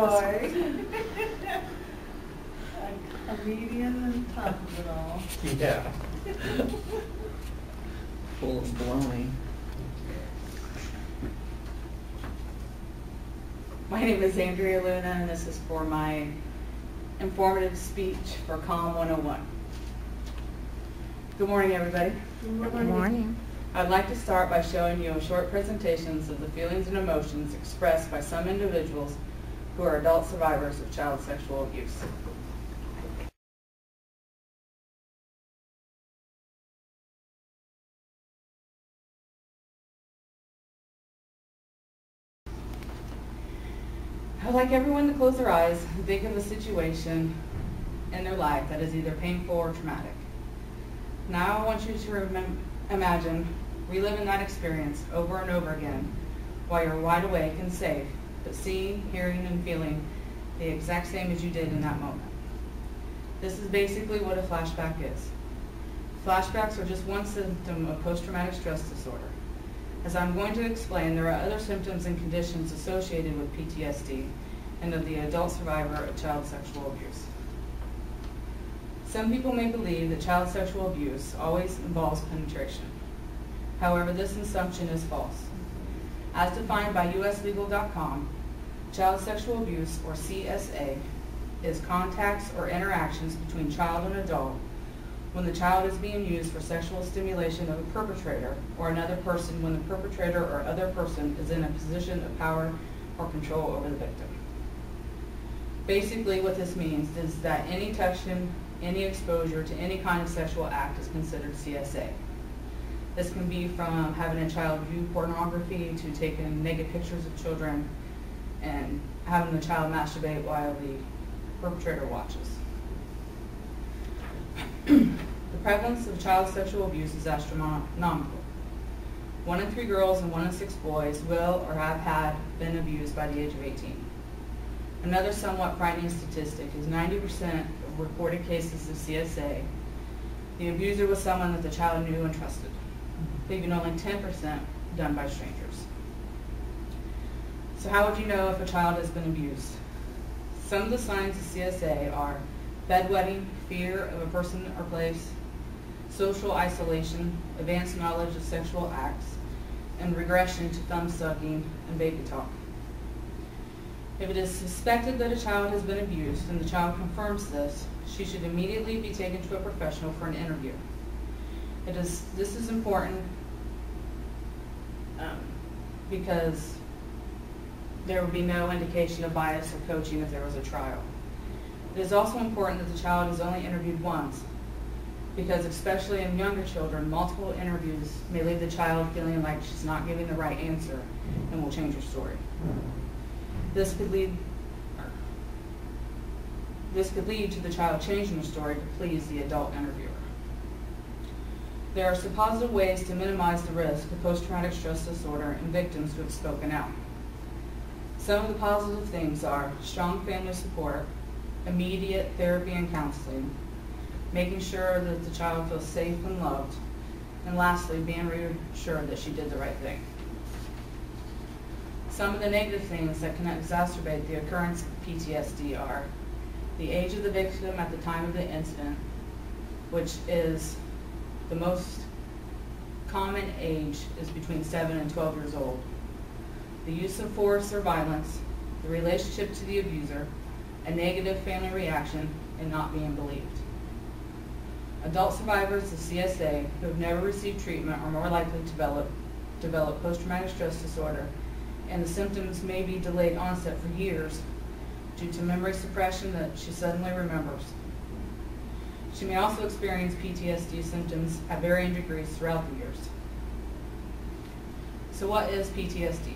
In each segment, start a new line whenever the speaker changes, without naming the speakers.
boy. A comedian on top of it all.
Yeah.
Full of baloney.
My name is Andrea Luna, and this is for my informative speech for COMM101. Good morning, everybody.
Good morning.
I'd like to start by showing you a short presentations of the feelings and emotions expressed by some individuals who are adult survivors of child sexual abuse. I'd like everyone to close their eyes and think of a situation in their life that is either painful or traumatic. Now I want you to imagine reliving that experience over and over again while you're wide awake and safe, but seeing, hearing, and feeling the exact same as you did in that moment. This is basically what a flashback is. Flashbacks are just one symptom of post-traumatic stress disorder. As I'm going to explain, there are other symptoms and conditions associated with PTSD and of the adult survivor of child sexual abuse. Some people may believe that child sexual abuse always involves penetration. However, this assumption is false. As defined by uslegal.com, child sexual abuse, or CSA, is contacts or interactions between child and adult when the child is being used for sexual stimulation of a perpetrator or another person when the perpetrator or other person is in a position of power or control over the victim. Basically, what this means is that any touching, any exposure to any kind of sexual act is considered CSA. This can be from having a child view pornography to taking naked pictures of children and having the child masturbate while the perpetrator watches. The prevalence of child sexual abuse is astronomical. 1 in 3 girls and 1 in 6 boys will or have been abused by the age of 18. Another somewhat frightening statistic is 90% of reported cases of CSA, the abuser was someone that the child knew and trusted, leaving only 10% done by strangers. So how would you know if a child has been abused? Some of the signs of CSA are bedwetting, fear of a person or place, social isolation, advanced knowledge of sexual acts, and regression to thumb sucking and baby talk. If it is suspected that a child has been abused and the child confirms this, she should immediately be taken to a professional for an interview. This is important because there would be no indication of bias or coaching if there was a trial. It is also important that the child is only interviewed once, because especially in younger children, multiple interviews may leave the child feeling like she's not giving the right answer and will change her story. This could lead to the child changing her story to please the adult interviewer. There are some positive ways to minimize the risk of post-traumatic stress disorder in victims who have spoken out. Some of the positive things are strong family support, immediate therapy and counseling, making sure that the child feels safe and loved, and lastly, being reassured that she did the right thing. Some of the negative things that can exacerbate the occurrence of PTSD are the age of the victim at the time of the incident, which is the most common age is between 7 and 12 years old, the use of force or violence, the relationship to the abuser, a negative family reaction, and not being believed. Adult survivors of CSA who have never received treatment are more likely to develop post-traumatic stress disorder, and the symptoms may be delayed onset for years due to memory suppression that she suddenly remembers. She may also experience PTSD symptoms at varying degrees throughout the years. So what is PTSD?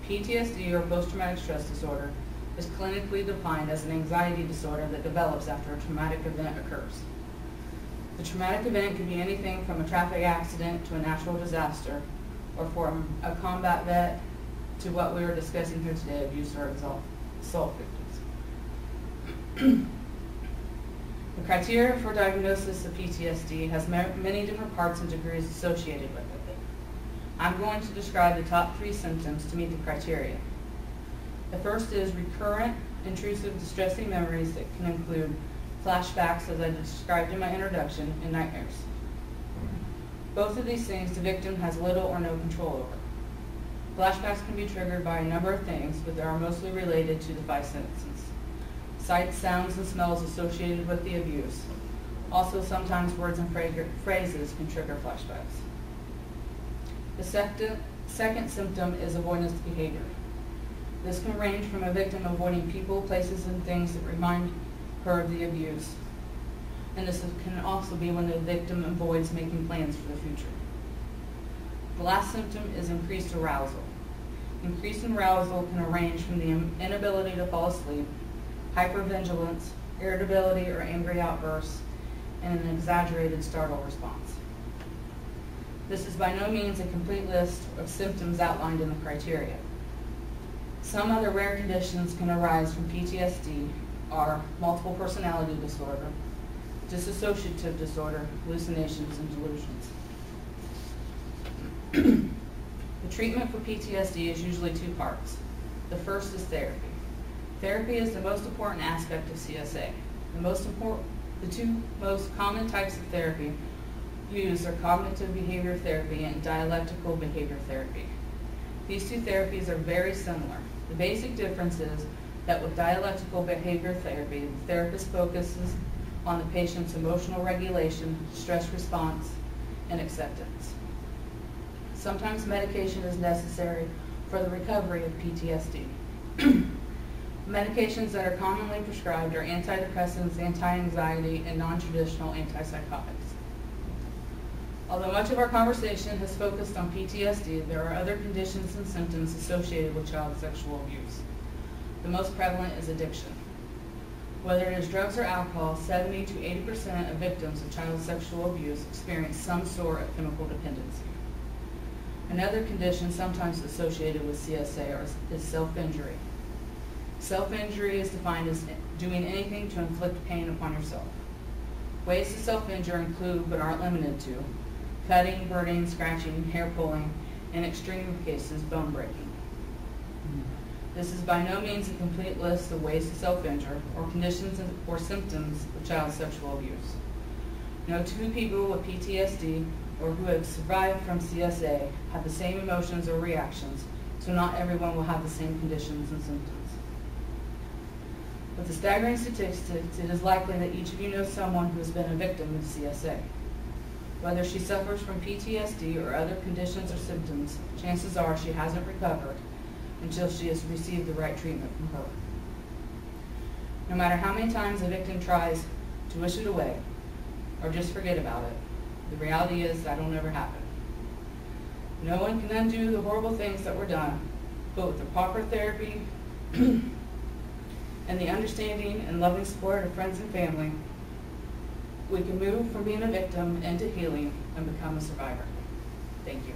PTSD, or post-traumatic stress disorder, is clinically defined as an anxiety disorder that develops after a traumatic event occurs. The traumatic event can be anything from a traffic accident to a natural disaster, or from a combat vet to what we were discussing here today, abuse or assault victims. The criteria for diagnosis of PTSD has many different parts and degrees associated with it. I'm going to describe the top 3 symptoms to meet the criteria. The first is recurrent, intrusive, distressing memories that can include flashbacks, as I described in my introduction, and nightmares. Both of these things the victim has little or no control over. Flashbacks can be triggered by a number of things, but they are mostly related to the 5 senses. Sights, sounds, and smells associated with the abuse. Also, sometimes words and phrases can trigger flashbacks. The second symptom is avoidance behavior. This can range from a victim avoiding people, places, and things that remind her of the abuse. And this can also be when the victim avoids making plans for the future. The last symptom is increased arousal. Increased arousal can range from the inability to fall asleep, hypervigilance, irritability or angry outbursts, and an exaggerated startle response. This is by no means a complete list of symptoms outlined in the criteria. Some other rare conditions can arise from PTSD are multiple personality disorder, dissociative disorder, hallucinations, and delusions. The treatment for PTSD is usually 2 parts. The first is therapy. Therapy is the most important aspect of CSA. The 2 most common types of therapy used are cognitive behavior therapy and dialectical behavior therapy. These 2 therapies are very similar. The basic difference is that with dialectical behavior therapy, the therapist focuses on the patient's emotional regulation, stress response, and acceptance. Sometimes medication is necessary for the recovery of PTSD. Medications that are commonly prescribed are antidepressants, anti-anxiety, and non-traditional antipsychotics. Although much of our conversation has focused on PTSD, there are other conditions and symptoms associated with child sexual abuse. The most prevalent is addiction. Whether it is drugs or alcohol, 70 to 80% of victims of child sexual abuse experience some sort of chemical dependency. Another condition sometimes associated with CSA is self-injury. Self-injury is defined as doing anything to inflict pain upon yourself. Ways to self-injure include, but aren't limited to, cutting, burning, scratching, hair pulling, and in extreme cases, bone breaking. This is by no means a complete list of ways to self-injure or conditions or symptoms of child sexual abuse. No 2 people with PTSD or who have survived from CSA have the same emotions or reactions, so not everyone will have the same conditions and symptoms. With the staggering statistics, it is likely that each of you knows someone who has been a victim of CSA. Whether she suffers from PTSD or other conditions or symptoms, chances are she hasn't recovered until she has received the right treatment from her. No matter how many times a victim tries to wish it away or just forget about it, the reality is that'll never happen. No one can undo the horrible things that were done, but with the proper therapy and the understanding and loving support of friends and family, we can move from being a victim into healing and become a survivor. Thank you.